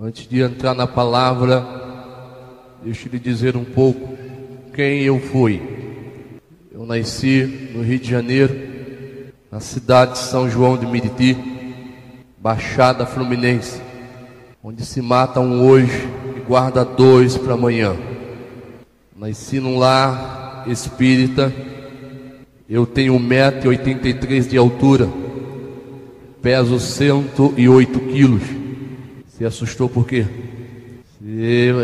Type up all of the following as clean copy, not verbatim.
Antes de entrar na palavra, deixa eu lhe dizer um pouco quem eu fui. Eu nasci no Rio de Janeiro, na cidade de São João de Meriti, Baixada Fluminense, onde se mata um hoje e guarda dois para amanhã. Nasci num lar espírita. Eu tenho 1,83 m de altura, peso 108 quilos. Se assustou por quê?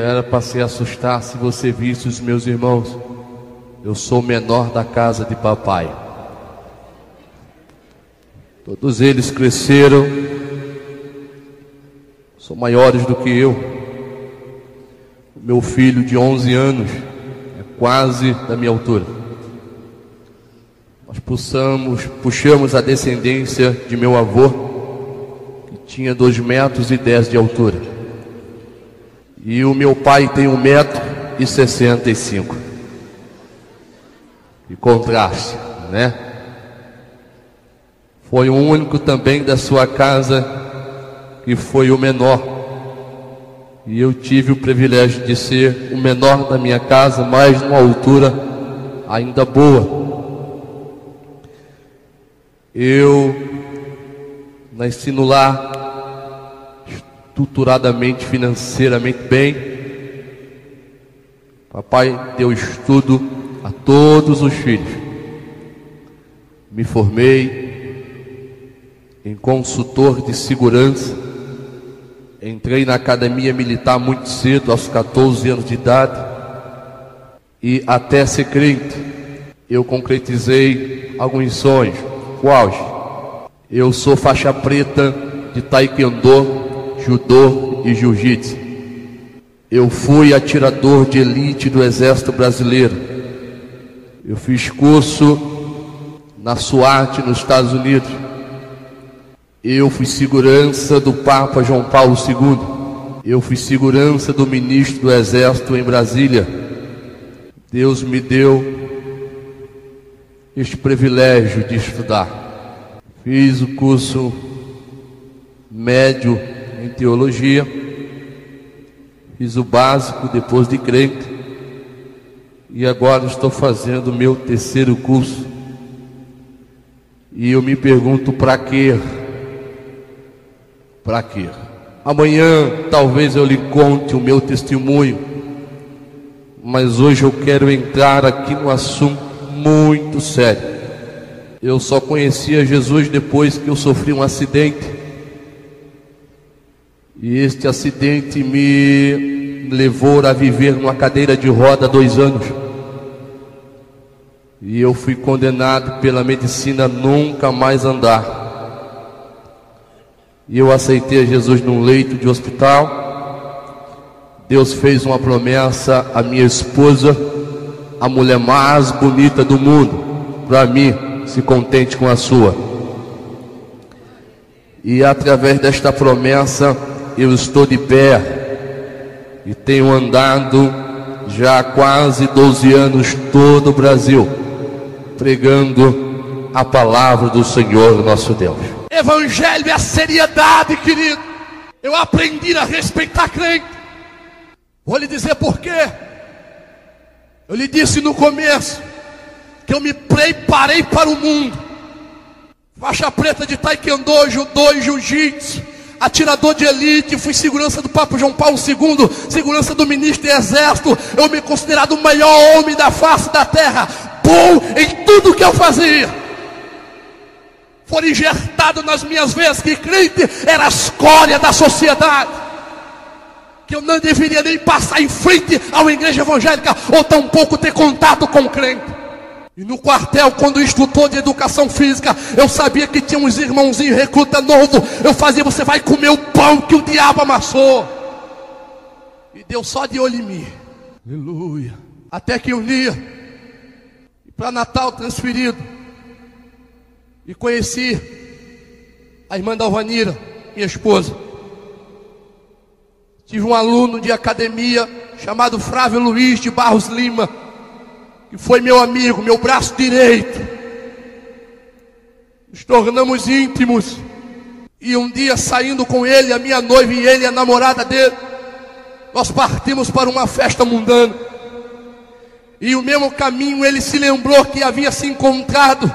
Era para se assustar se você visse os meus irmãos. Eu sou o menor da casa de papai. Todos eles cresceram, são maiores do que eu. O meu filho de 11 anos é quase da minha altura. Nós puxamos a descendência de meu avô, tinha 2,10 metros de altura. E o meu pai tem 1,65 m. Que contraste, né? Foi o único também da sua casa que foi o menor. E eu tive o privilégio de ser o menor da minha casa, mas numa altura ainda boa. Eu nasci no lar estruturadamente, financeiramente bem. Papai deu estudo a todos os filhos. Me formei em consultor de segurança. Entrei na academia militar muito cedo, aos 14 anos de idade. E até ser crente, eu concretizei alguns sonhos. Quais? Eu sou faixa preta de taekwondo, judô e jiu-jitsu. Eu fui atirador de elite do Exército Brasileiro. Eu fiz curso na SWAT nos Estados Unidos. Eu fui segurança do Papa João Paulo II. Eu fui segurança do ministro do Exército em Brasília. Deus me deu este privilégio de estudar. Fiz o curso médio em teologia, fiz o básico depois de crente, e agora estou fazendo o meu terceiro curso. E eu me pergunto, para quê? Para quê? Amanhã talvez eu lhe conte o meu testemunho, mas hoje eu quero entrar aqui num assunto muito sério. Eu só conhecia Jesus depois que eu sofri um acidente. E este acidente me levou a viver numa cadeira de roda 2 anos. E eu fui condenado pela medicina a nunca mais andar. E eu aceitei Jesus num leito de hospital. Deus fez uma promessa à minha esposa, a mulher mais bonita do mundo, para mim, se contente com a sua. E através desta promessa eu estou de pé e tenho andado já há quase 12 anos todo o Brasil pregando a palavra do Senhor nosso Deus. Evangelho é a seriedade, querido. Eu aprendi a respeitar crente. Vou lhe dizer por quê. Eu lhe disse no começo que eu me preparei para o mundo. Faixa preta de taekwondo, judô e jiu-jitsu, atirador de elite, fui segurança do Papa João Paulo II, segurança do ministro do Exército. Eu me considerado o maior homem da face da terra, bom em tudo que eu fazia. Foi injetado nas minhas veias que crente era a escória da sociedade, que eu não deveria nem passar em frente a uma igreja evangélica, ou tampouco ter contato com crente. E no quartel, quando instrutor de educação física, eu sabia que tinha uns irmãozinhos recruta novo. Eu fazia, você vai comer o pão que o diabo amassou. E Deus só de olho em mim. Aleluia. Até que um dia, para Natal transferido, e conheci a irmã Dalvanira, minha esposa. Tive um aluno de academia chamado Flávio Luiz de Barros Lima, que foi meu amigo, meu braço direito. Nos tornamos íntimos. E um dia, saindo com ele, a minha noiva e ele, a namorada dele, nós partimos para uma festa mundana. E o mesmo caminho ele se lembrou que havia se encontrado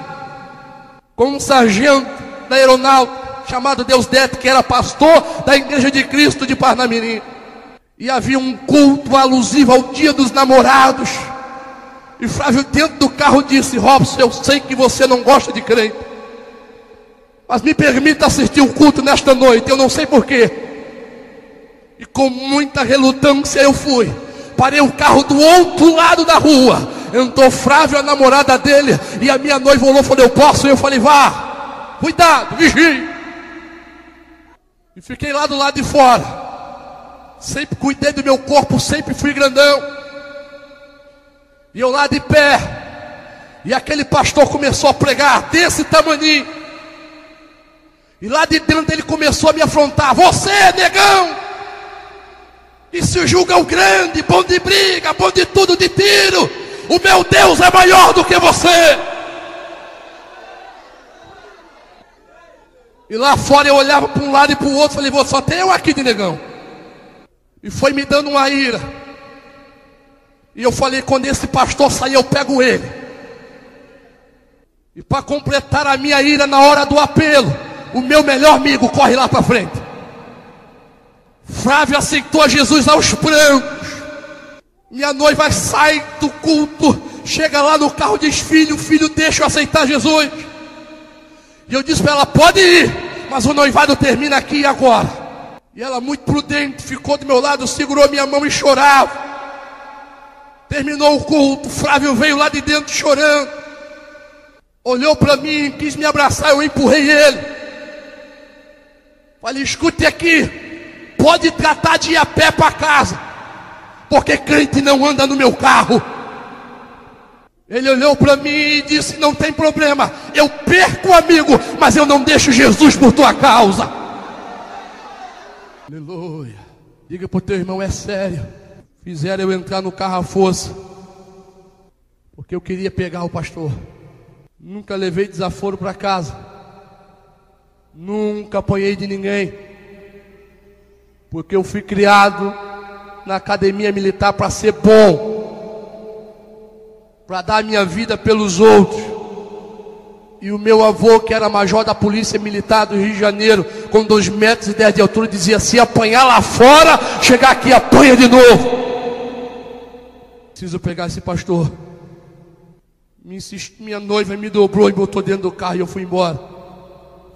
com um sargento da aeronáutica chamado Deusdete, que era pastor da Igreja de Cristo de Parnamirim. E havia um culto alusivo ao Dia dos Namorados. E Flávio, dentro do carro, disse: Robson, eu sei que você não gosta de crente, mas me permita assistir o culto nesta noite. Eu não sei porquê. E com muita relutância eu fui. Parei o carro do outro lado da rua. Entrou Flávio, a namorada dele, e a minha noiva olhou e falou: eu posso? E eu falei: vá, cuidado, vigie. E fiquei lá do lado de fora. Sempre cuidei do meu corpo, sempre fui grandão. E eu lá de pé. E aquele pastor começou a pregar desse tamaninho. E lá de dentro ele começou a me afrontar: você, negão, que se julga o grande, bom de briga, bom de tudo, de tiro, o meu Deus é maior do que você. E lá fora eu olhava para um lado e para o outro, falei: só tem eu aqui de negão. E foi me dando uma ira. E eu falei: quando esse pastor sair, eu pego ele. E para completar a minha ira, na hora do apelo, o meu melhor amigo corre lá para frente. Flávio aceitou a Jesus aos prantos. Minha noiva sai do culto, chega lá no carro, diz: filho, deixa eu aceitar Jesus. E eu disse para ela: pode ir, mas o noivado termina aqui e agora. E ela, muito prudente, ficou do meu lado, segurou minha mão e chorava. Terminou o culto, Flávio veio lá de dentro chorando. Olhou para mim, quis me abraçar, eu empurrei ele. Falei: escute aqui, pode tratar de ir a pé para casa, porque crente não anda no meu carro. Ele olhou para mim e disse: não tem problema, eu perco o amigo, mas eu não deixo Jesus por tua causa. Aleluia. Diga para o teu irmão: é sério. Fizeram eu entrar no carro à força, porque eu queria pegar o pastor. Nunca levei desaforo para casa, nunca apanhei de ninguém, porque eu fui criado na academia militar para ser bom, para dar a minha vida pelos outros. E o meu avô, que era major da Polícia Militar do Rio de Janeiro, com 2,10 metros de altura, dizia: se apanhar lá fora, chegar aqui apanha de novo. Preciso pegar esse pastor. Minha noiva me dobrou e botou dentro do carro e eu fui embora.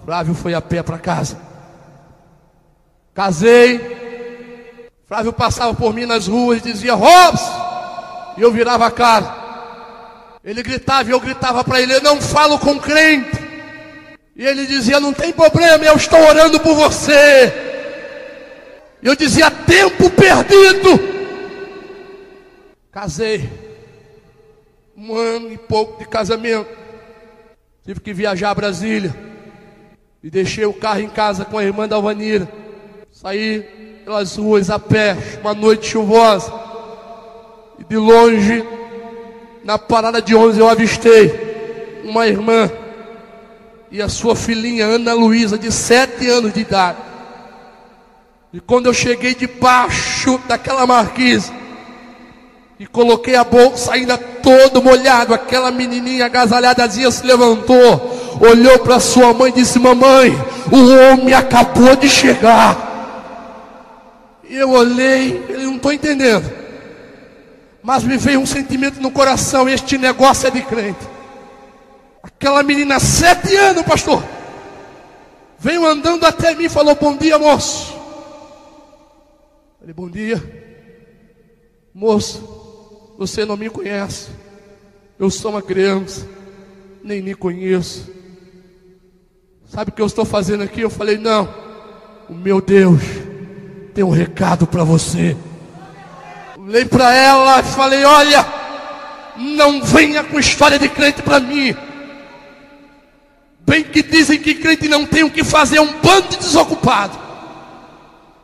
Flávio foi a pé para casa. Casei. Flávio passava por mim nas ruas e dizia: Robson. E eu virava a cara. Ele gritava e eu gritava para ele: eu não falo com crente. E ele dizia: não tem problema, eu estou orando por você. Eu dizia: tempo perdido. Casei. 1 ano e pouco de casamento. Tive que viajar a Brasília. E deixei o carro em casa com a irmã da Alvanira. Saí pelas ruas a pé, uma noite chuvosa. E de longe, na parada de ônibus, eu avistei uma irmã e a sua filhinha Ana Luísa, de 7 anos de idade. E quando eu cheguei debaixo daquela marquise e coloquei a bolsa ainda todo molhado, aquela menininha agasalhadazinha se levantou, olhou para sua mãe e disse: mamãe, o homem acabou de chegar. E eu olhei, eu não estou entendendo, mas me veio um sentimento no coração: este negócio é de crente. Aquela menina, 7 anos, pastor, veio andando até mim e falou: bom dia, moço. Falei: bom dia. Moço, você não me conhece, eu sou uma criança, nem me conheço. Sabe o que eu estou fazendo aqui? Eu falei: não, o meu Deus tem um recado para você. Olhei para ela e falei: olha, não venha com história de crente para mim. Bem que dizem que crente não tem o que fazer, é um bando de desocupado.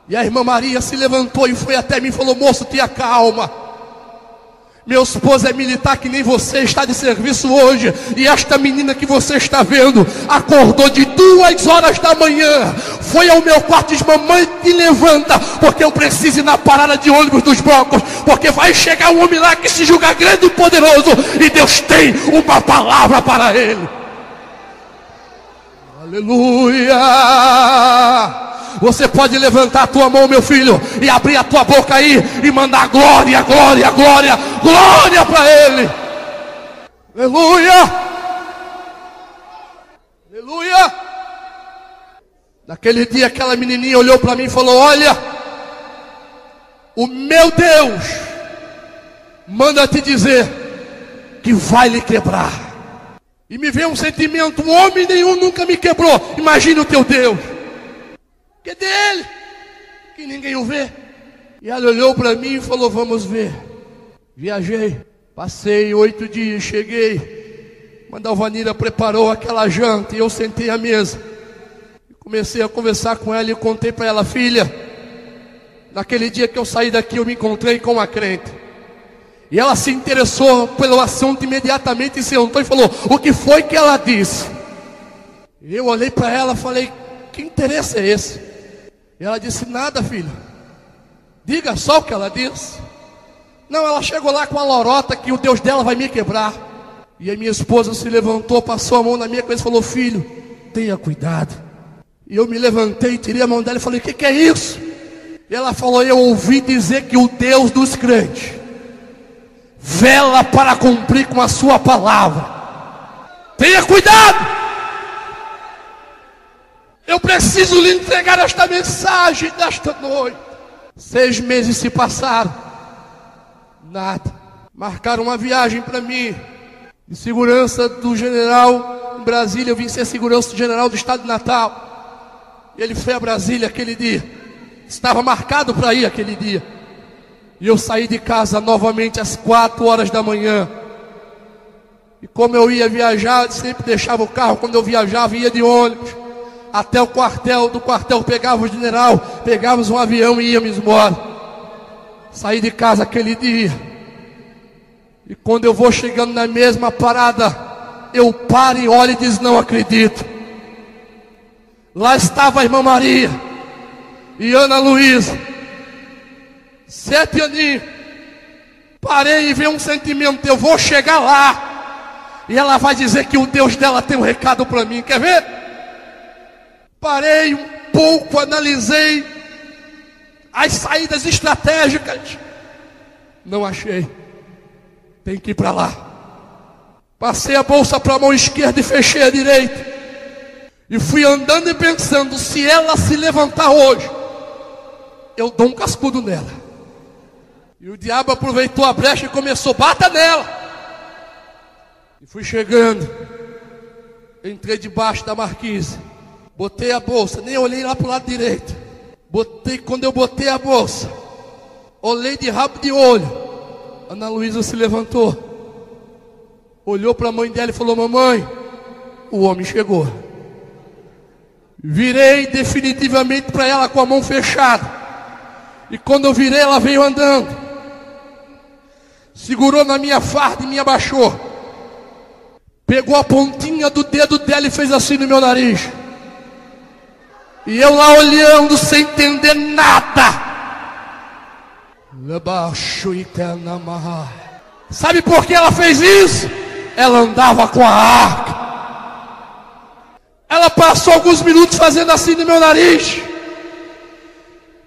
E a irmã Maria se levantou e foi até mim e falou: moço, tenha calma. Meu esposo é militar que nem você, está de serviço hoje. E esta menina que você está vendo acordou de 2 horas da manhã, foi ao meu quarto e disse: mamãe, te levanta, porque eu preciso ir na parada de ônibus dos Broncos, porque vai chegar um homem lá que se julga grande e poderoso, e Deus tem uma palavra para ele. Aleluia! Você pode levantar a tua mão, meu filho, e abrir a tua boca aí e mandar glória, glória, glória, glória para ele. Aleluia! Aleluia! Naquele dia aquela menininha olhou para mim e falou: olha, o meu Deus manda te dizer que vai lhe quebrar. E me veio um sentimento: homem nenhum nunca me quebrou, imagine o teu Deus, que é dele, que ninguém o vê. E ela olhou para mim e falou: vamos ver. Viajei, passei 8 dias, cheguei, Mandalvanira preparou aquela janta e eu sentei à mesa. Comecei a conversar com ela e contei para ela: filha, naquele dia que eu saí daqui eu me encontrei com uma crente. E ela se interessou pelo assunto imediatamente e sentou e falou: o que foi que ela disse? Eu olhei para ela e falei: que interesse é esse? E ela disse: nada, filho, diga só o que ela disse. Não, ela chegou lá com a lorota que o Deus dela vai me quebrar. E a minha esposa se levantou, passou a mão na minha cabeça e falou: filho, tenha cuidado. E eu me levantei, tirei a mão dela e falei: o que é isso? E ela falou: eu ouvi dizer que o Deus dos crentes vela para cumprir com a sua palavra. Tenha cuidado. Eu preciso lhe entregar esta mensagem desta noite. 6 meses se passaram, nada. Marcaram uma viagem para mim, de segurança do general em Brasília. Eu vim ser segurança do general do estado de Natal. Ele foi a Brasília aquele dia, estava marcado para ir aquele dia. E eu saí de casa novamente às 4 horas da manhã. E como eu ia viajar, eu sempre deixava o carro, quando eu viajava, ia de ônibus até o quartel. Do quartel pegava o general, pegávamos um avião e íamos embora. Saí de casa aquele dia. E quando eu vou chegando na mesma parada, eu paro e olho e diz: não acredito. Lá estava a irmã Maria e Ana Luísa, 7 aninhos. Parei e veio um sentimento: eu vou chegar lá e ela vai dizer que o Deus dela tem um recado para mim. Quer ver? Parei um pouco, analisei as saídas estratégicas. Não achei. Tem que ir para lá. Passei a bolsa para a mão esquerda e fechei a direita. E fui andando e pensando: se ela se levantar hoje, eu dou um cascudo nela. E o diabo aproveitou a brecha e começou: bata nela. E fui chegando. Entrei debaixo da marquise. Botei a bolsa, nem olhei lá para o lado direito. Quando eu botei a bolsa, olhei de rabo de olho. Ana Luísa se levantou, olhou para a mãe dela e falou: mamãe, o homem chegou. Virei definitivamente para ela com a mão fechada. E quando eu virei, ela veio andando, segurou na minha farda e me abaixou. Pegou a pontinha do dedo dela e fez assim no meu nariz. E eu lá olhando sem entender nada. Sabe por que ela fez isso? Ela andava com a arca. Ela passou alguns minutos fazendo assim no meu nariz.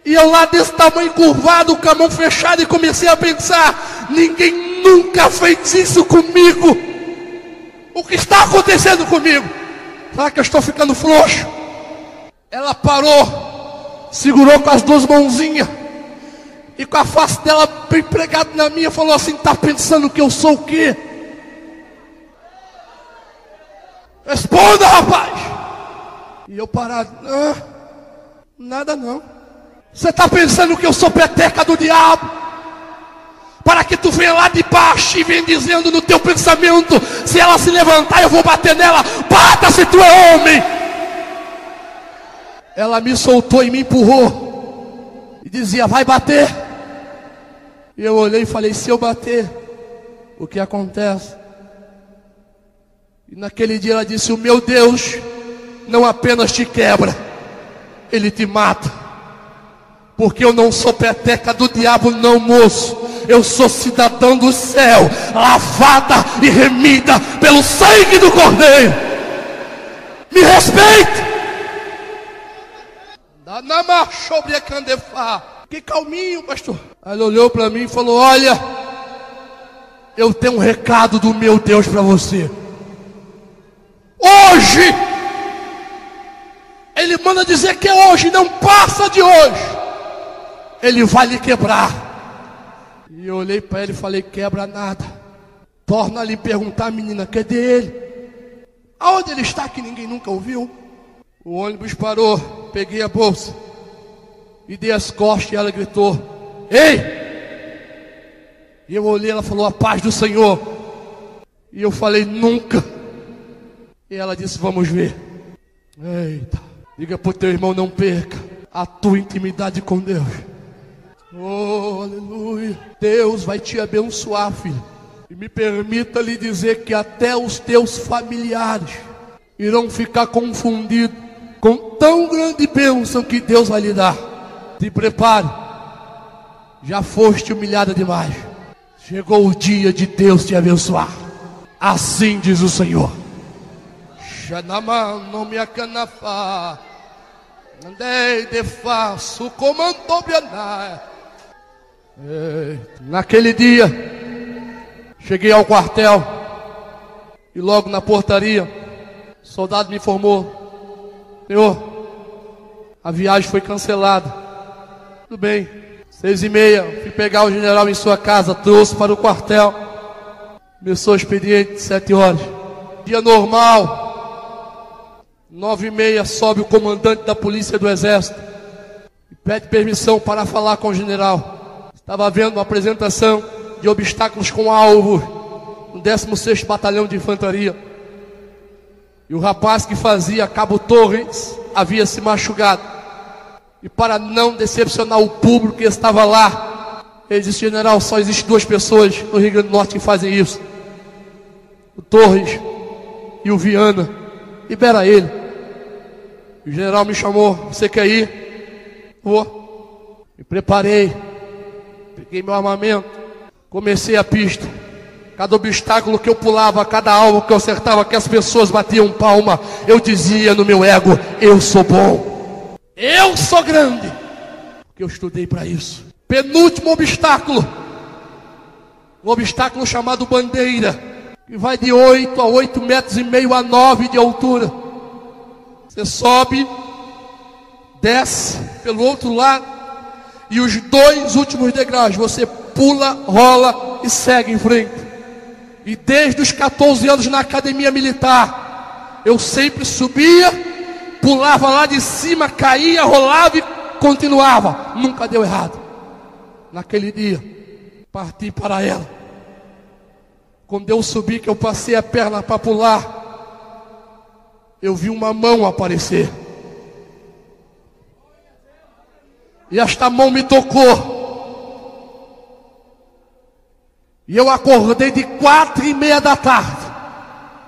E eu lá desse tamanho, curvado, com a mão fechada, e comecei a pensar: ninguém nunca fez isso comigo. O que está acontecendo comigo? Será que eu estou ficando frouxo? Ela parou, segurou com as 2 mãozinhas, e com a face dela bem pregada na minha, falou assim: está pensando que eu sou o quê? Responda, rapaz. E eu parado: nada não. Você está pensando que eu sou peteca do diabo? Para que tu venha lá de baixo e venha dizendo no teu pensamento: se ela se levantar eu vou bater nela. Bata se tu é homem. Ela me soltou e me empurrou e dizia: vai bater. E eu olhei e falei: se eu bater, o que acontece? E naquele dia ela disse: o meu Deus não apenas te quebra, ele te mata. Porque eu não sou peteca do diabo, não, moço. Eu sou cidadão do céu, lavada e remida pelo sangue do Cordeiro. Me respeite. Que calminho, pastor. Aí ele olhou para mim e falou: olha, eu tenho um recado do meu Deus para você. Hoje, ele manda dizer que é hoje, não passa de hoje. Ele vai lhe quebrar. E eu olhei para ele e falei: quebra nada. Torna a lhe perguntar, menina, cadê ele? Aonde ele está que ninguém nunca ouviu? O ônibus parou, peguei a bolsa e dei as costas e ela gritou: ei! E eu olhei, ela falou: a paz do Senhor. E eu falei: nunca. E ela disse: vamos ver. Eita, diga para o teu irmão: não perca a tua intimidade com Deus. Oh, aleluia. Deus vai te abençoar, filho. E me permita lhe dizer que até os teus familiares irão ficar confundidos com tão grande bênção que Deus vai lhe dar. Te prepare. Já foste humilhada demais. Chegou o dia de Deus te abençoar. Assim diz o Senhor. Xanama me acanafá. Andei de faço comando bianai. Naquele dia, cheguei ao quartel e logo na portaria, o soldado me informou: senhor, a viagem foi cancelada. Tudo bem. 6h30, fui pegar o general em sua casa, trouxe para o quartel. Começou o expediente, 7 horas. Dia normal, 9h30, sobe o comandante da polícia do exército e pede permissão para falar com o general. Estava havendo uma apresentação de obstáculos com alvo no 16º Batalhão de Infantaria. E o rapaz que fazia Cabo Torres havia se machucado. E para não decepcionar o público que estava lá, ele disse: general, só existem 2 pessoas no Rio Grande do Norte que fazem isso: o Torres e o Viana. Libera ele. E o general me chamou: você quer ir? Vou. Me preparei. Peguei meu armamento, comecei a pista. Cada obstáculo que eu pulava, cada alvo que eu acertava, que as pessoas batiam palma, eu dizia no meu ego: eu sou bom, eu sou grande, porque eu estudei para isso. Penúltimo obstáculo, um obstáculo chamado bandeira, que vai de 8 a 8,5 metros a 9 de altura. Você sobe, desce pelo outro lado, e os 2 últimos degraus você pula, rola e segue em frente. E desde os 14 anos na academia militar, eu sempre subia, pulava lá de cima, caía, rolava e continuava. Nunca deu errado. Naquele dia, parti para ela. Quando eu subi, que eu passei a perna para pular, eu vi uma mão aparecer. E esta mão me tocou. E eu acordei de 4h30 da tarde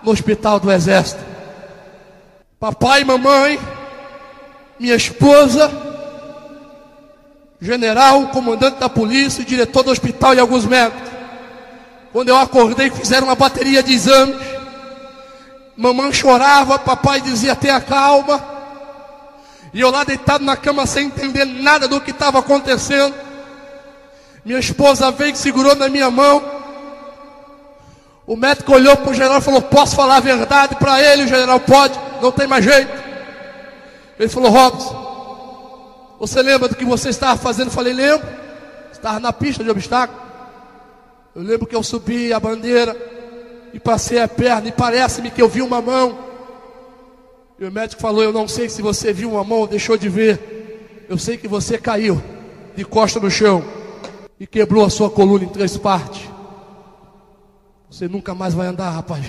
no hospital do exército. Papai e mamãe, minha esposa, general, comandante da polícia, diretor do hospital e alguns médicos. Quando eu acordei, fizeram uma bateria de exames. Mamãe chorava, papai dizia: tenha calma. E eu lá deitado na cama sem entender nada do que estava acontecendo. Minha esposa veio e segurou na minha mão. O médico olhou para o general e falou: posso falar a verdade para ele? O general: pode, não tem mais jeito. Ele falou: Robson, você lembra do que você estava fazendo? Eu falei: lembro. Estava na pista de obstáculo. Eu lembro que eu subi a bandeira e passei a perna, e parece-me que eu vi uma mão. E o médico falou: eu não sei se você viu uma mão ou deixou de ver. Eu sei que você caiu de costa no chão e quebrou a sua coluna em 3 partes. Você nunca mais vai andar, rapaz.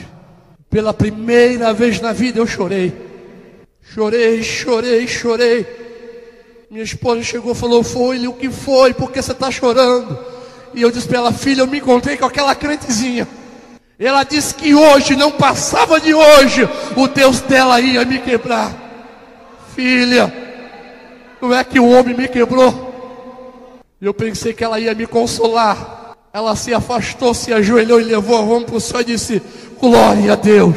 Pela primeira vez na vida eu chorei. Chorei, chorei, chorei. Minha esposa chegou e falou: foi-lhe, o que foi? Por que você está chorando? E eu disse para ela: filha, eu me encontrei com aquela crentezinha. Ela disse que hoje, não passava de hoje, o Deus dela ia me quebrar. Filha, Não é que o homem me quebrou. E eu pensei que ela ia me consolar. Ela se afastou, se ajoelhou e levou a mão para o Senhor e disse: glória a Deus.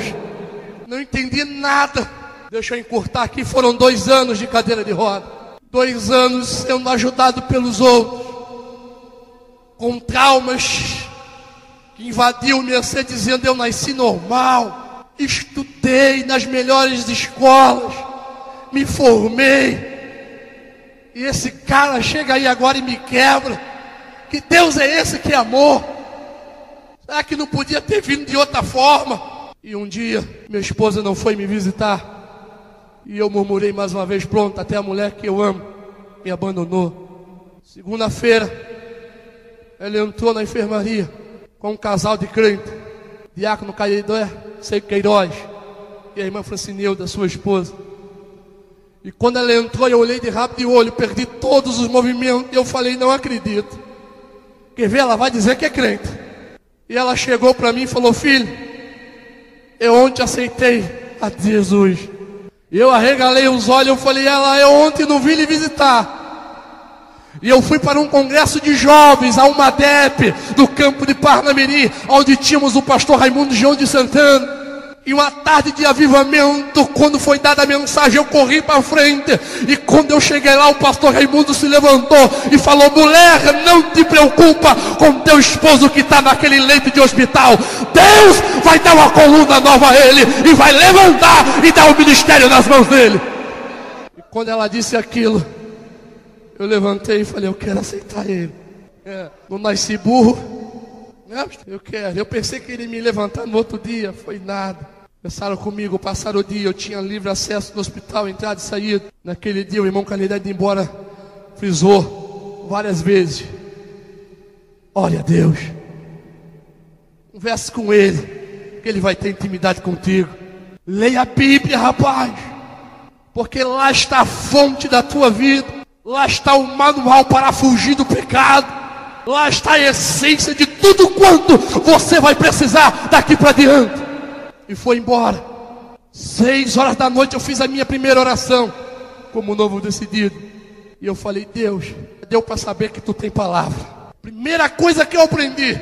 Não entendi nada. Deixa eu encurtar aqui, foram 2 anos de cadeira de roda. 2 anos sendo ajudado pelos outros, com traumas que invadiu minha ser, dizendo: eu nasci normal, estudei nas melhores escolas, me formei, e esse cara chega aí agora e me quebra. Que Deus é esse que é amor? Será que não podia ter vindo de outra forma? E um dia minha esposa não foi me visitar, e eu murmurei mais uma vez: pronto, até a mulher que eu amo me abandonou. Segunda-feira ela entrou na enfermaria com um casal de crente, diácono Caidor Queiroz e a irmã Francineuda, sua esposa. E quando ela entrou, eu olhei de rabo de olho, perdi todos os movimentos, e eu falei: não acredito. Quer ver? Ela vai dizer que é crente. E ela chegou para mim e falou: filho, eu ontem aceitei a Jesus. E eu arregalei os olhos, eu falei: eu ontem não vim lhe visitar. E eu fui para um congresso de jovens, a uma DEP, no campo de Parnamirim, onde tínhamos o pastor Raimundo João de Santana. E uma tarde de avivamento, quando foi dada a mensagem, eu corri para frente. E quando eu cheguei lá, o pastor Raimundo se levantou e falou: mulher, não te preocupa com teu esposo que está naquele leito de hospital. Deus vai dar uma coluna nova a ele, e vai levantar e dar o ministério nas mãos dele. E quando ela disse aquilo, eu levantei e falei: eu quero aceitar ele. Não nasci burro. Eu quero. Eu pensei que ele ia me levantar no outro dia. Foi nada. Começaram comigo, passaram o dia. Eu tinha livre acesso no hospital, entrada e saída. Naquele dia o irmão Canidade de embora frisou várias vezes: olha a Deus, converse com ele, que ele vai ter intimidade contigo. Leia a Bíblia, rapaz, porque lá está a fonte da tua vida. Lá está o manual para fugir do pecado. Lá está a essência de tudo quanto você vai precisar daqui para diante. E foi embora. 6 horas da noite eu fiz a minha primeira oração como novo decidido. E eu falei: Deus, deu para saber que tu tem palavra. Primeira coisa que eu aprendi: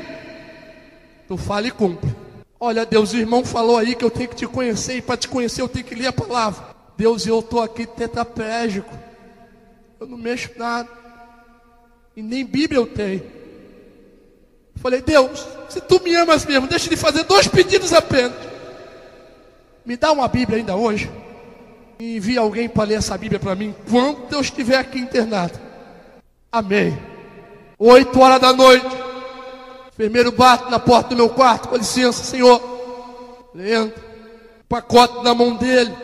tu fala e cumpre. Olha, Deus, o irmão falou aí que eu tenho que te conhecer, e para te conhecer eu tenho que ler a palavra. Deus, eu estou aqui tetraplégico, eu não mexo nada, e nem Bíblia eu tenho. Eu falei: Deus, se tu me amas mesmo, deixa de fazer 2 pedidos apenas. Me dá uma Bíblia ainda hoje, e envia alguém para ler essa Bíblia para mim quando eu estiver aqui internado. Amém. 8 horas da noite, o enfermeiro bate na porta do meu quarto: com licença, senhor. Ele entra, pacote na mão dele.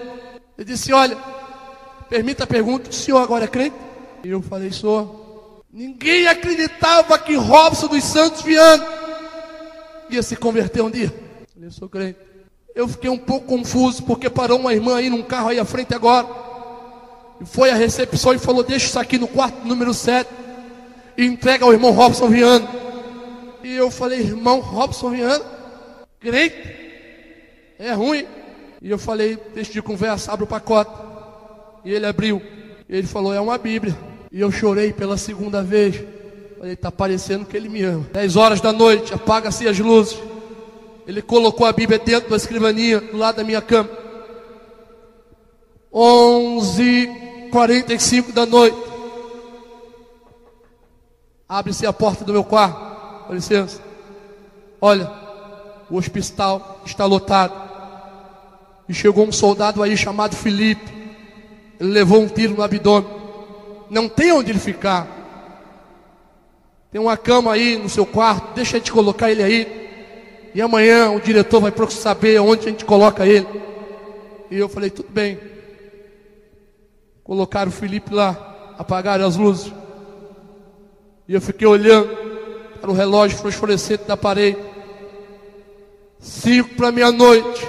Ele disse: olha, permita a pergunta, o senhor agora é crente? E eu falei: sou. Ninguém acreditava que Robson dos Santos Viana ia se converter um dia. Eu falei: sou crente. Eu fiquei um pouco confuso, porque parou uma irmã aí num carro aí à frente agora, e foi à recepção e falou: deixa isso aqui no quarto número 7 e entrega ao irmão Robson Viana. E eu falei: irmão Robson Viana, crente? É ruim. E eu falei: deixa de conversa, abre o pacote. E ele abriu, e ele falou: é uma Bíblia. E eu chorei pela segunda vez. Falei: está parecendo que ele me ama. 10 horas da noite, apaga-se as luzes. Ele colocou a Bíblia dentro da escrivaninha, do lado da minha cama. 11h45 da noite, abre-se a porta do meu quarto. Com licença. Olha, o hospital está lotado, e chegou um soldado aí chamado Felipe. Ele levou um tiro no abdômen, não tem onde ele ficar. Tem uma cama aí no seu quarto, deixa a gente colocar ele aí, e amanhã o diretor vai saber onde a gente coloca ele. E eu falei: tudo bem. Colocaram o Felipe lá, apagaram as luzes, e eu fiquei olhando para o relógio fosforescente da parede. 5 para meia-noite,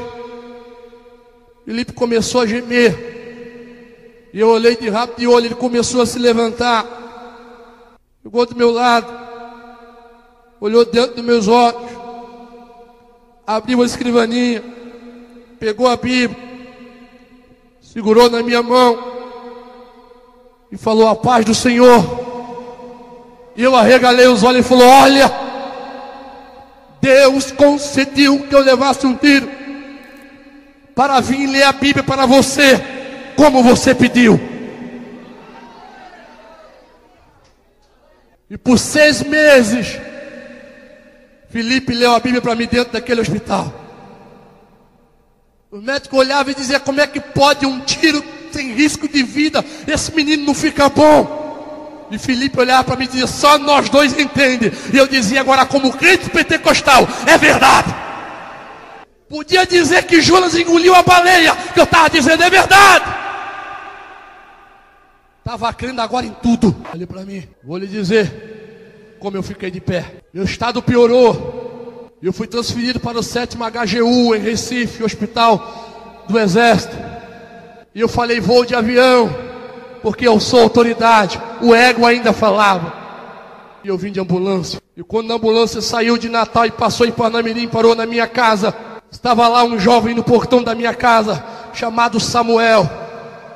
Felipe começou a gemer, e eu olhei de rabo de olho. Ele começou a se levantar, chegou do meu lado, olhou dentro dos meus olhos, abriu a escrivaninha, pegou a Bíblia, segurou na minha mão e falou: a paz do Senhor. E eu arregalei os olhos e falou: olha, Deus concedeu que eu levasse um tiro para vir ler a Bíblia para você, como você pediu. E por 6 meses, Felipe leu a Bíblia para mim dentro daquele hospital. O médico olhava e dizia: como é que pode um tiro sem risco de vida? Esse menino não fica bom. E Felipe olhava para mim e dizia: só nós dois entendemos. E eu dizia: agora, como crente pentecostal, é verdade. Podia dizer que Jonas engoliu a baleia, que eu estava dizendo é verdade. Estava crendo agora em tudo. Olhe para mim, vou lhe dizer como eu fiquei de pé. Meu estado piorou. Eu fui transferido para o 7º HGU em Recife, hospital do Exército. E eu falei: vou de avião, porque eu sou autoridade. O ego ainda falava. E eu vim de ambulância. E quando a ambulância saiu de Natal e passou em Parnamirim, parou na minha casa, estava lá um jovem no portão da minha casa, chamado Samuel,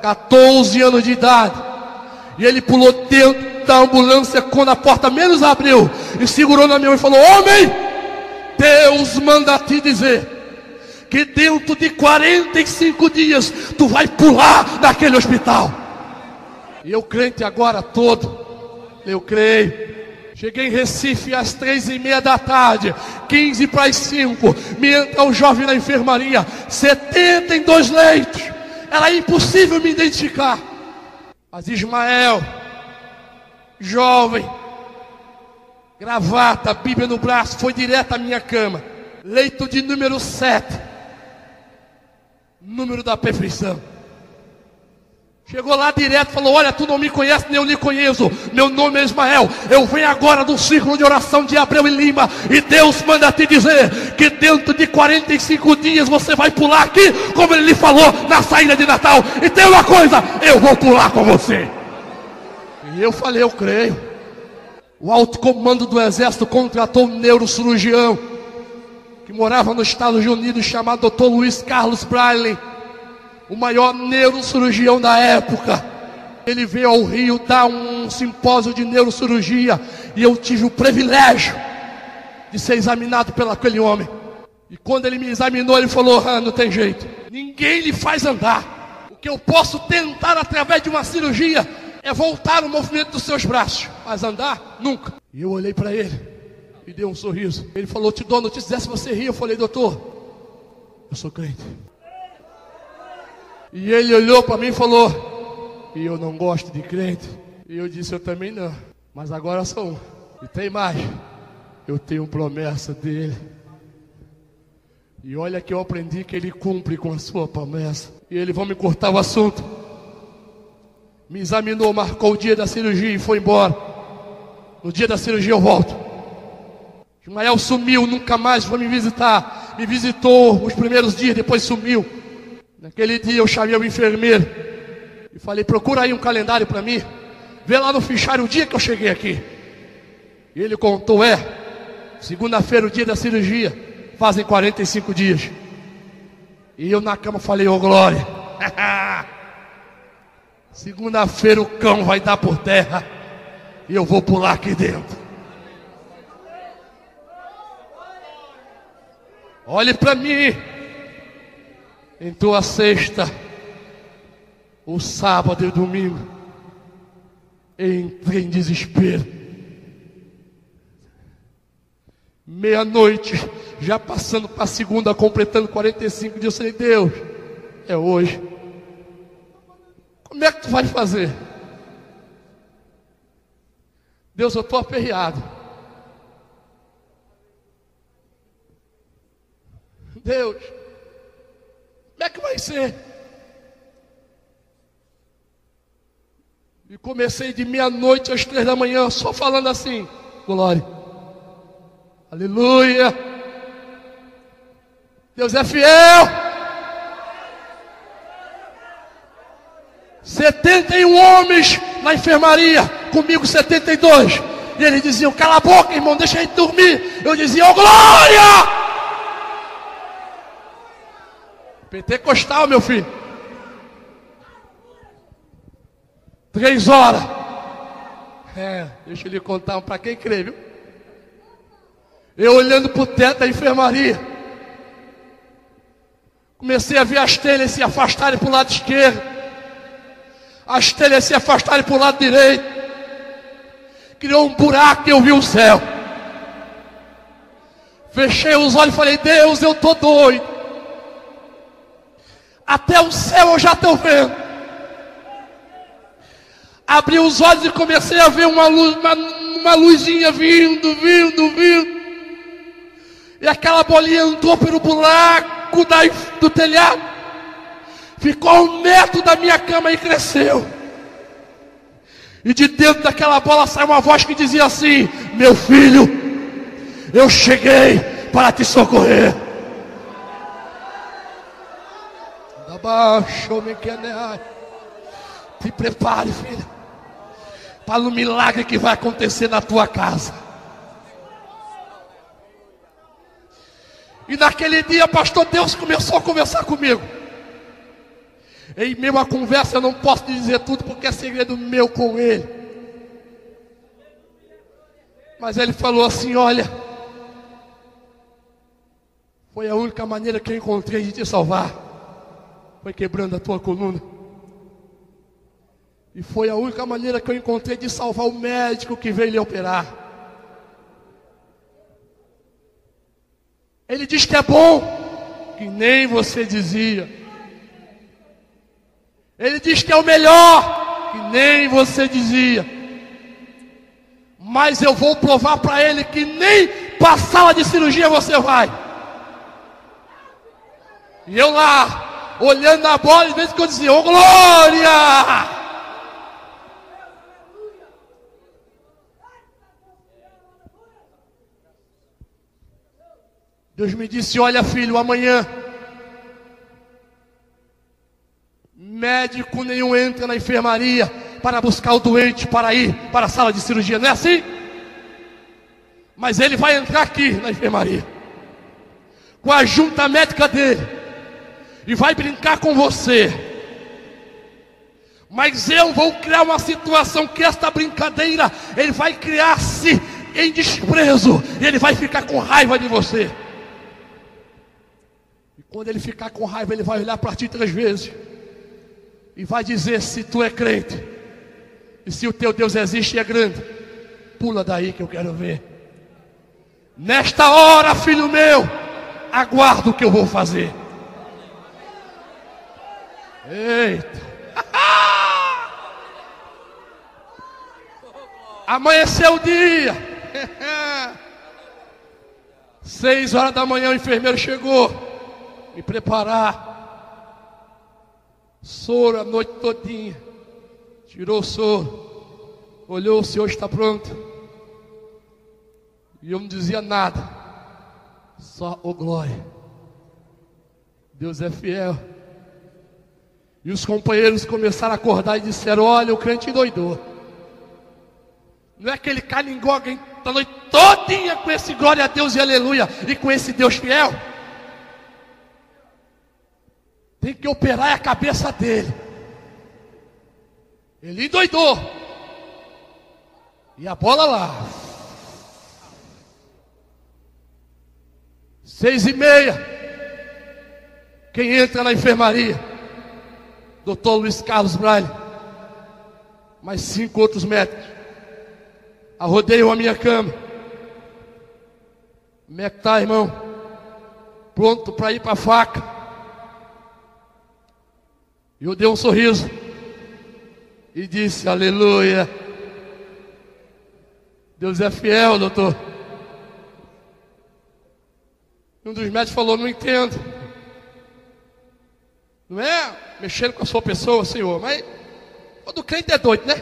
14 anos de idade. E ele pulou dentro da ambulância quando a porta menos abriu, e segurou na minha mão e falou: homem, Deus manda te dizer que dentro de 45 dias tu vai pular naquele hospital. E eu crente agora todo, eu creio. Cheguei em Recife às 3:30 da tarde, 15 para as 5, me entra um jovem na enfermaria, 72 leitos, era impossível me identificar. Mas Ismael, jovem, gravata, Bíblia no braço, foi direto à minha cama, leito de número 7, número da perfeição. Chegou lá direto, falou: olha, tu não me conhece, nem eu lhe conheço. Meu nome é Ismael, eu venho agora do círculo de oração de Abreu e Lima, e Deus manda te dizer que dentro de 45 dias você vai pular aqui, como ele lhe falou na saída de Natal. E tem uma coisa, eu vou pular com você. E eu falei: eu creio. O alto comando do exército contratou um neurocirurgião que morava nos Estados Unidos, chamado Dr. Luiz Carlos Braille, o maior neurocirurgião da época. Ele veio ao Rio dar um simpósio de neurocirurgia, e eu tive o privilégio de ser examinado por aquele homem. E quando ele me examinou, ele falou: ah, não tem jeito, ninguém lhe faz andar. O que eu posso tentar através de uma cirurgia é voltar o movimento dos seus braços, mas andar, nunca. E eu olhei para ele e dei um sorriso. Ele falou: te dou notícia, se você rir. Eu falei: doutor, eu sou crente. E ele olhou para mim e falou: e eu não gosto de crente. E eu disse: eu também não, mas agora sou um. E tem mais, eu tenho promessa dele. E olha que eu aprendi que ele cumpre com a sua promessa. E eles vão me cortar o assunto. Me examinou, marcou o dia da cirurgia e foi embora. No dia da cirurgia eu volto. Ismael sumiu, nunca mais foi me visitar. Me visitou os primeiros dias, depois sumiu. Naquele dia eu chamei o enfermeiro e falei: procura aí um calendário para mim, vê lá no fichário o dia que eu cheguei aqui. E ele contou: segunda-feira, o dia da cirurgia, fazem 45 dias. E eu na cama falei: ô glória, segunda-feira o cão vai dar por terra e eu vou pular aqui dentro. Olhe para mim. Entrou a sexta, o sábado e o domingo, entrei em desespero. Meia-noite, já passando para a segunda, completando 45 dias, eu falei: Deus, é hoje. Como é que tu vai fazer? Deus, eu estou aperreado. Deus, como é que vai ser? E comecei de meia-noite às 3 da manhã, só falando assim: glória, aleluia, Deus é fiel. 71 homens na enfermaria, comigo 72. E eles diziam: cala a boca, irmão, deixa a gente dormir. Eu dizia: ô glória! Pentecostal, meu filho. 3 horas. Deixa eu lhe contar para quem crê, viu? Eu olhando para o teto da enfermaria, comecei a ver as telhas se afastarem para o lado esquerdo, as telhas se afastarem para o lado direito. Criou um buraco e eu vi o céu. Fechei os olhos e falei: Deus, eu estou doido. Até o céu eu já estou vendo. Abri os olhos e comecei a ver uma luz, uma luzinha vindo. E aquela bolinha entrou pelo buraco do telhado. Ficou a 1 metro da minha cama e cresceu. E de dentro daquela bola saiu uma voz que dizia assim: meu filho, eu cheguei para te socorrer. Te prepare, filho, para o milagre que vai acontecer na tua casa. E naquele dia, pastor, Deus começou a conversar comigo. Em meio à conversa eu não posso dizer tudo, porque é segredo meu com ele. Mas ele falou assim: olha, foi a única maneira que eu encontrei de te salvar, foi quebrando a tua coluna. E foi a única maneira que eu encontrei de salvar o médico que veio lhe operar. Ele diz que é bom, que nem você dizia. Ele diz que é o melhor, que nem você dizia. Mas eu vou provar para ele que nem para a sala de cirurgia você vai. E eu lá, olhando a bola, de vez em quando eu dizia: ô glória! Deus me disse: olha, filho, amanhã médico nenhum entra na enfermaria para buscar o doente para ir para a sala de cirurgia. Não é assim? Mas ele vai entrar aqui na enfermaria com a junta médica dele e vai brincar com você. Mas eu vou criar uma situação que esta brincadeira ele vai criar-se em desprezo e ele vai ficar com raiva de você. E quando ele ficar com raiva, ele vai olhar para ti 3 vezes e vai dizer: se tu é crente e se o teu Deus existe e é grande, pula daí que eu quero ver. Nesta hora, filho meu, aguardo o que eu vou fazer. Eita! Amanheceu o dia. 6 horas da manhã o enfermeiro chegou me preparar. Soro a noite todinha. Tirou o soro. Olhou: o senhor está pronto? E eu não dizia nada. Só ô glória. Deus é fiel. E os companheiros começaram a acordar e disseram: olha, o crente endoidou. Não é que ele calingou alguém a noite todinha com esse glória a Deus e aleluia, e com esse Deus fiel? Tem que operar a cabeça dele. Ele endoidou. E a bola lá. 6h30. Quem entra na enfermaria? Dr. Luiz Carlos Braille. Mais 5 outros médicos. Arrodeiam a minha cama. Como é que tá, irmão? Pronto para ir para a faca. E eu dei um sorriso e disse: aleluia. Deus é fiel, doutor. Um dos médicos falou: não entendo. Não é mexendo com a sua pessoa, senhor, mas todo crente é doido, né?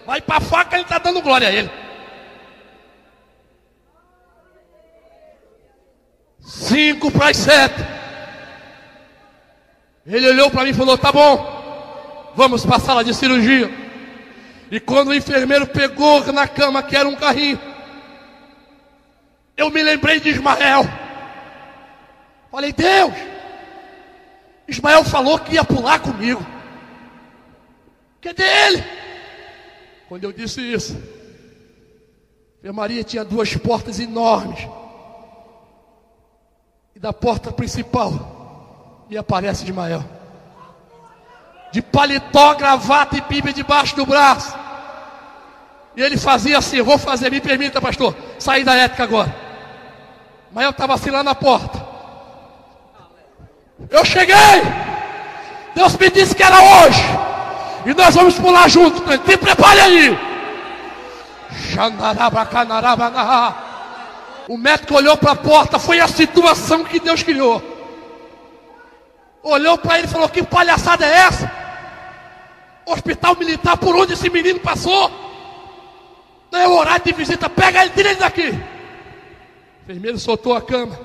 Vai para a faca, ele está dando glória a ele. 6:55. Ele olhou para mim e falou: tá bom, vamos para a sala de cirurgia. E quando o enfermeiro pegou na cama, que era um carrinho, eu me lembrei de Ismael. Falei: Deus, Ismael falou que ia pular comigo. Cadê ele? Quando eu disse isso, a enfermaria tinha 2 portas enormes. E da porta principal me aparece Ismael, de paletó, gravata e Bíblia debaixo do braço. E ele fazia assim: eu vou fazer, me permita, pastor, sair da ética agora. Mas eu estava assim lá na porta. Eu cheguei, Deus me disse que era hoje, e nós vamos pular junto. Te prepare aí. O médico olhou para a porta. Foi a situação que Deus criou. Olhou para ele e falou: que palhaçada é essa? Hospital militar, por onde esse menino passou? Não é horário de visita, pega ele, tira ele daqui. O enfermeiro soltou a cama,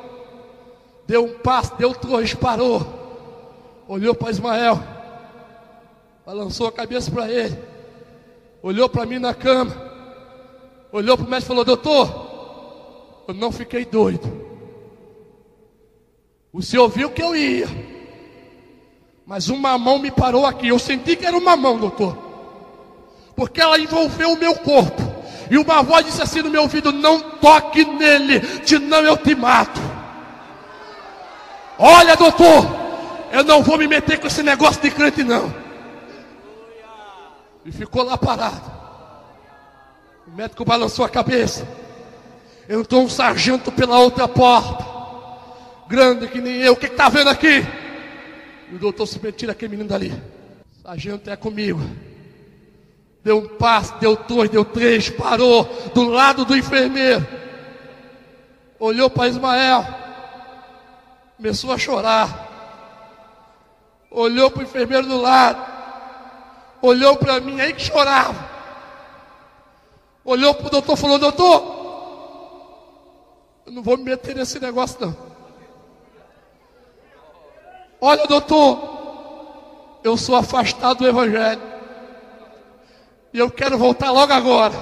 deu um passo, deu 2, parou, olhou para Ismael, balançou a cabeça para ele, olhou para mim na cama, olhou para o médico e falou: doutor, eu não fiquei doido. O senhor viu que eu ia, mas uma mão me parou aqui. Eu senti que era uma mão, doutor, porque ela envolveu o meu corpo. E uma voz disse assim no meu ouvido: não toque nele, senão eu te mato. Olha, doutor, eu não vou me meter com esse negócio de crente não. E ficou lá parado. O médico balançou a cabeça. Entrou um sargento pela outra porta, grande que nem eu. O que está vendo aqui? E o doutor simplesmente: tira aquele menino dali. O sargento é comigo. Deu um passo, deu 2, deu 3, parou do lado do enfermeiro. Olhou para Ismael, começou a chorar. Olhou para o enfermeiro do lado, olhou para mim, aí que chorava. Olhou para o doutor e falou: doutor, eu não vou me meter nesse negócio não. Olha, doutor, eu sou afastado do evangelho, e eu quero voltar logo agora,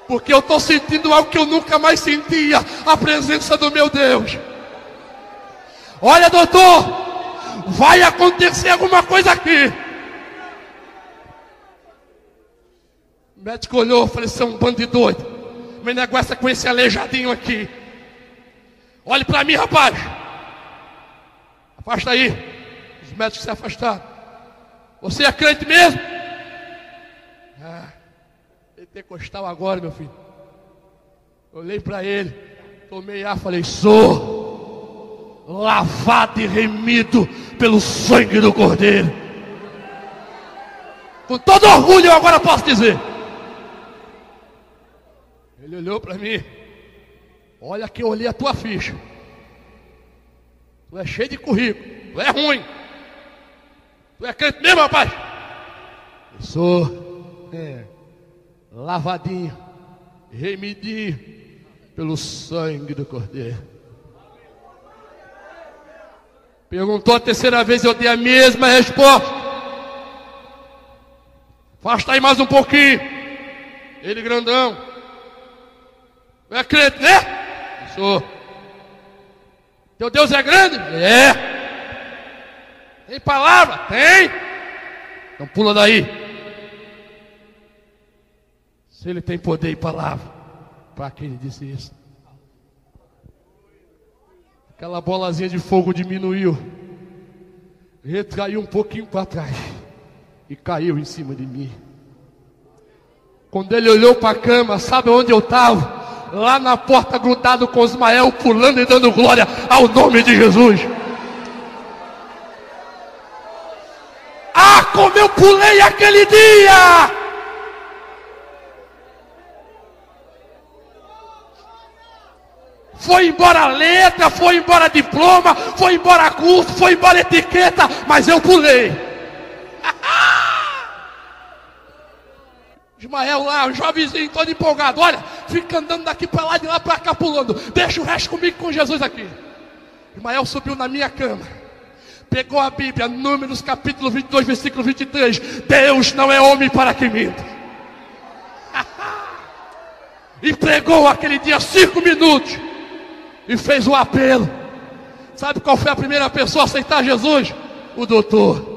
porque eu estou sentindo algo que eu nunca mais sentia, a presença do meu Deus. Olha, doutor, vai acontecer alguma coisa aqui. O médico olhou e falou: você é um bando de doido. Meu negócio é com esse aleijadinho aqui. Olhe para mim, rapaz. Afasta aí. Os médicos se afastaram. Você é crente mesmo? Pentecostal agora, meu filho. Olhei para ele, tomei ar, falei: sou lavado e remido pelo sangue do Cordeiro. Com todo orgulho eu agora posso dizer. Ele olhou para mim: olha que eu olhei a tua ficha. Tu é cheio de currículo, tu é ruim. Tu é crente mesmo, rapaz? Eu sou lavadinho, remidinho pelo sangue do Cordeiro. Perguntou a 3ª vez, eu dei a mesma resposta. Afasta aí mais um pouquinho. Ele grandão: tu é crente, né? Eu sou. Teu Deus é grande? É. Tem palavra? Tem. Então pula daí. Se ele tem poder e palavra, para quem ele disse isso? Aquela bolazinha de fogo diminuiu, retraiu um pouquinho para trás e caiu em cima de mim. Quando ele olhou para a cama, sabe onde eu estava? Lá na porta, grudado com Ismael, pulando e dando glória ao nome de Jesus. Ah, como eu pulei aquele dia! Foi embora a letra, foi embora diploma, foi embora curso, foi embora etiqueta, mas eu pulei. Ismael lá, o jovenzinho todo empolgado, olha, fica andando daqui para lá, de lá para cá pulando, deixa o resto comigo com Jesus aqui. Ismael subiu na minha cama, pegou a Bíblia, Números capítulo 22, versículo 23, Deus não é homem para que minta. E pregou aquele dia 5 minutos, e fez o apelo. Sabe qual foi a primeira pessoa a aceitar Jesus? O doutor.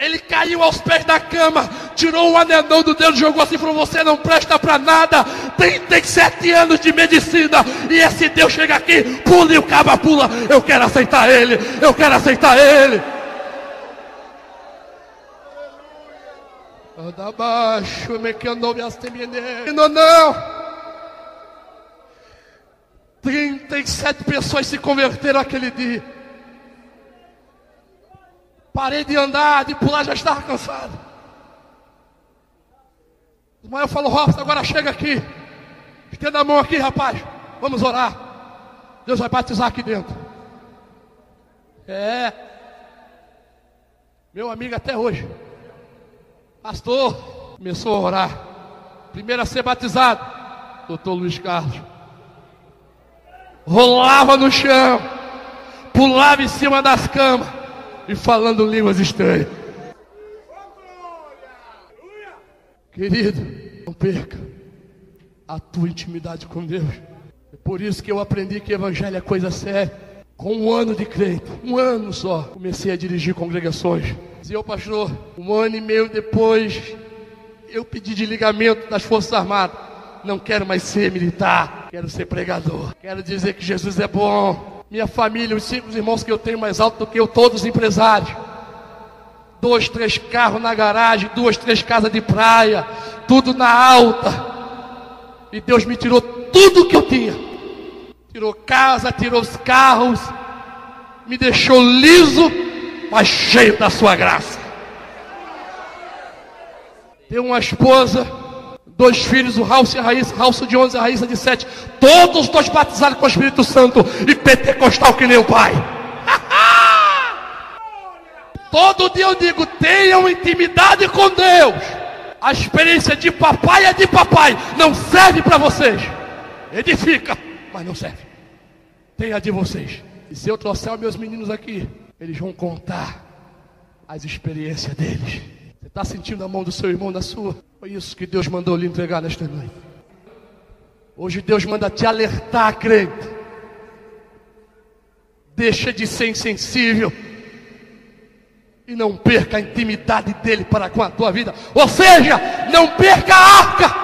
Ele caiu aos pés da cama, tirou o anelão do dedo, jogou assim, falou: você não presta para nada, 37 anos de medicina, e esse Deus chega aqui, pula e o caba pula, eu quero aceitar ele, eu quero aceitar ele. Anda baixo, me que andou me astemene. Não. 37 pessoas se converteram aquele dia. Parei de andar, de pular, já estava cansado. Ismael falou: Robson, agora chega aqui. Estenda a mão aqui, rapaz. Vamos orar. Deus vai batizar aqui dentro. Meu amigo até hoje. Pastor, começou a orar. Primeiro a ser batizado, doutor Luiz Carlos. Rolava no chão, pulava em cima das camas e falando línguas estranhas. Querido, não perca a tua intimidade com Deus. É por isso que eu aprendi que evangelho é coisa séria. Com 1 ano de crente, 1 ano só, comecei a dirigir congregações. Dizia o pastor, 1 ano e meio depois, eu pedi desligamento das Forças Armadas. Não quero mais ser militar, quero ser pregador. Quero dizer que Jesus é bom. Minha família, os 5 irmãos que eu tenho mais alto do que eu, todos empresários. 2, 3 carros na garagem, 2, 3 casas de praia, tudo na alta. E Deus me tirou tudo que eu tinha. Tirou casa, tirou os carros, me deixou liso, mas cheio da sua graça. Tenho uma esposa, 2 filhos, o Ralcio e a Raíssa, Ralcio de 11 e a Raíssa de 7, todos 2 batizados com o Espírito Santo e pentecostal que nem o pai. Todo dia eu digo: tenham intimidade com Deus. A experiência de papai é de papai, não serve para vocês. Edifica, mas não serve. Tenha a de vocês. E se eu trouxer os meus meninos aqui, eles vão contar as experiências deles. Você está sentindo a mão do seu irmão na sua? Foi isso que Deus mandou lhe entregar nesta noite. Hoje Deus manda te alertar, crente. Deixa de ser insensível e não perca a intimidade dele para com a tua vida. Ou seja, não perca a arca.